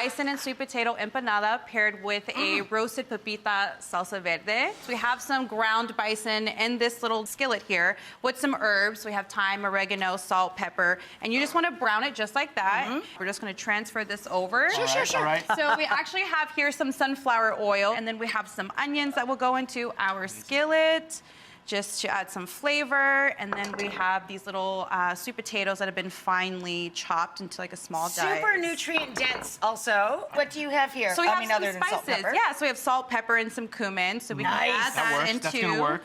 bison and sweet potato empanada paired with a roasted pepita salsa verde. So we have some ground bison in this little skillet here with some herbs. We have thyme, oregano, salt, pepper, and you just want to brown it just like that. We're just going to transfer this over. Sure. All right. So we actually have here some sunflower oil, and then we have some onions that will go into our skillet, just to add some flavor. And then we have these little sweet potatoes that have been finely chopped into like a small dice. Super nutrient dense also. What do you have here? So we have some other than salt, spices. pepper? Yeah, so we have salt, pepper, and some cumin. So we can add that into. That's gonna work.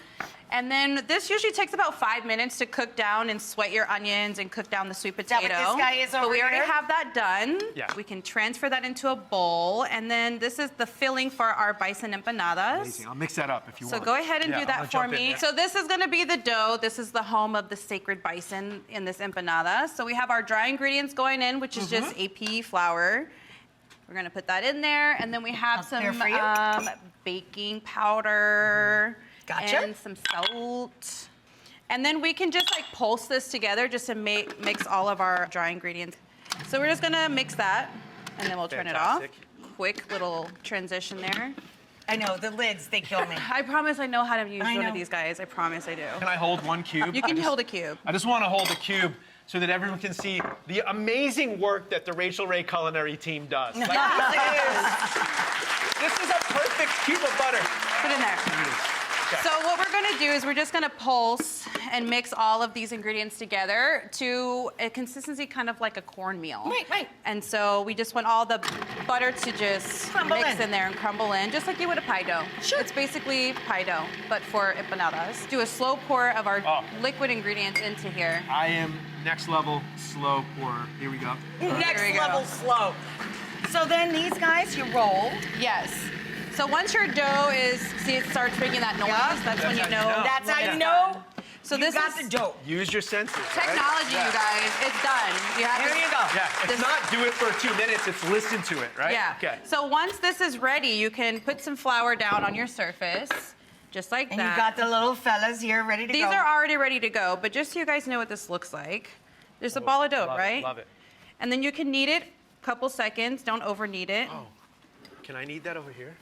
And then this usually takes about 5 minutes to cook down and sweat your onions and cook down the sweet potato. Is that what this guy is over But we already here? have that done. Yeah. We can transfer that into a bowl. And then this is the filling for our bison empanadas. Amazing. I'll mix that up if you want. So go ahead and do I'm that gonna for jump in me. there. So this is gonna be the dough. This is the home of the sacred bison in this empanada. So we have our dry ingredients going in, which is just AP flour. We're gonna put that in there. And then we have there some for you. baking powder. Gotcha. And some salt. And then we can just like pulse this together just to mix all of our dry ingredients. So we're just gonna mix that and then we'll turn it off. Fantastic. Quick little transition there. I know, the lids, they kill me. I promise I know how to use I one know. of these guys. I promise I do. Can I hold one cube? You can hold a cube. I just want to hold a cube so that everyone can see the amazing work that the Rachael Ray culinary team does. Like, this is a perfect cube of butter. Put it in there. Okay. So what we're gonna do is we're just gonna pulse and mix all of these ingredients together to a consistency kind of like a cornmeal. Right. And so we just want all the butter to just Crumble mix in. in there and crumble in, just like you would a pie dough. Sure. It's basically pie dough, but for empanadas. Do a slow pour of our liquid ingredients into here. I am next level slow pourer. Here we go. Next There we go. level slow. So then these guys, you roll. Yes. So once your dough is, see it starts making that noise, that's when you know. That's how it's you know. done. So You this got is the dough. Use your senses. right? technology, you guys. It's done. You have Here to- you go. Yeah, it's This- not do it for 2 minutes, it's listen to it, right? Yeah. Okay. So once this is ready, you can put some flour down on your surface, just like And that. you got the little fellas here ready to These go. are already ready to go, but just so you guys know what this looks like. There's a ball of dough, Love right? it, love it. And then you can knead it a couple seconds. Don't over knead it. Oh, can I need that over here?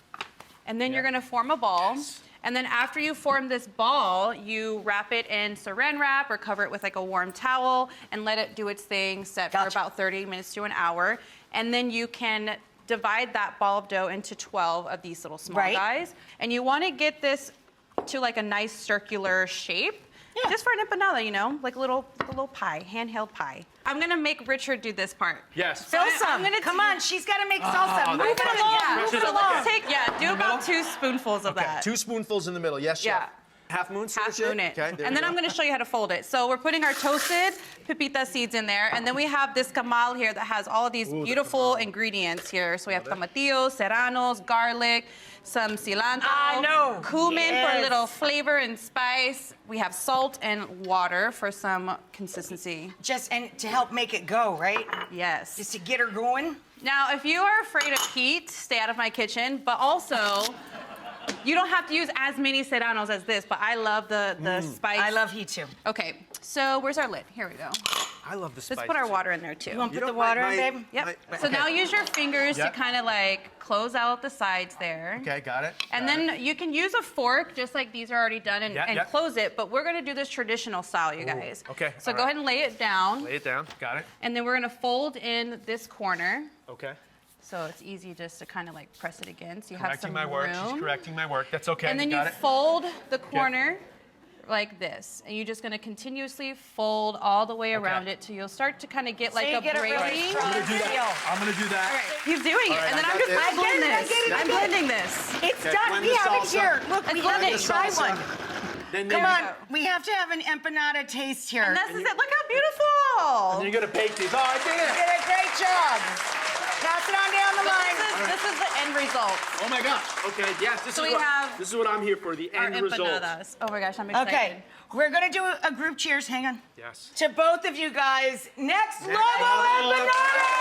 And then you're gonna form a ball. And then after you form this ball, you wrap it in saran wrap or cover it with like a warm towel and let it do its thing, set for Gotcha. about 30 minutes to an hour. And then you can divide that ball of dough into 12 of these little small Right. guys. And you wanna get this to like a nice circular shape. Yeah. Just for an empanada, you know, like a little pie, handheld pie. I'm gonna make Richard do this part. Yes. Fill some. I'm gonna Come on, she's got to make salsa. Move it that's along. right. Move Press it it along. up. Take, do about middle? 2 spoonfuls of that. 2 spoonfuls in the middle. Yes, chef. Yeah. Half moon sort of Half shape? moon it. Okay, there And we then I'm go. gonna show you how to fold it. So we're putting our toasted pepita seeds in there, and then we have this camal here that has all of these Ooh, the beautiful camal. ingredients here. So we have tomatillos, serranos, garlic, some cilantro, I know. cumin for a Yes. little flavor and spice. We have salt and water for some consistency. Just and to help make it go, right? Yes. Just to get her going. Now, if you are afraid of heat, stay out of my kitchen, but also, you don't have to use as many serranos as this, but I love the spice. I love heat too. Okay, so where's our lid? Here we go. I love the spice. Let's put our water in there too. You want to You put the know, water my- in, babe? Yep. my- So okay. now use your fingers Yep. to kind of like close out the sides there. Okay, got it. And got then it. you can use a fork, just like these are already done, and, Yeah, and yeah. close it. But we're gonna do this traditional style, you guys. okay, So all go right. ahead and lay it down, Lay it down. Got it. and then we're gonna fold in this corner. Okay. So it's easy just to kind of like press it against. You have Correcting some my work. room. She's correcting my work. That's okay. And then you got it. fold the corner like this. And you're just gonna continuously fold all the way around it till you'll start to kind of get like So you a get a really braiding. strong I'm gonna do that. I'm gonna do that. All right, he's doing it. right, And then I I'm got just this. gonna blend I this. get it, I I'm get it. blending this. It's Okay, done. blend We the have it salsa. here. Look, Let's we blend have it. to try Salsa. one. Then Come you- on, we have to have an empanada taste here. And this is it. Look how And beautiful. you're gonna bake these. Oh, I did You it. did a great job. Pass it on down the So line. this is the end result. Oh my gosh. Okay. Yes. This So is we what, have This is what I'm here for. The Our end result. empanadas. Oh my gosh, I'm excited. Okay, we're gonna do a group cheers. Hang on. Yes. To both of you guys. Next level level empanada!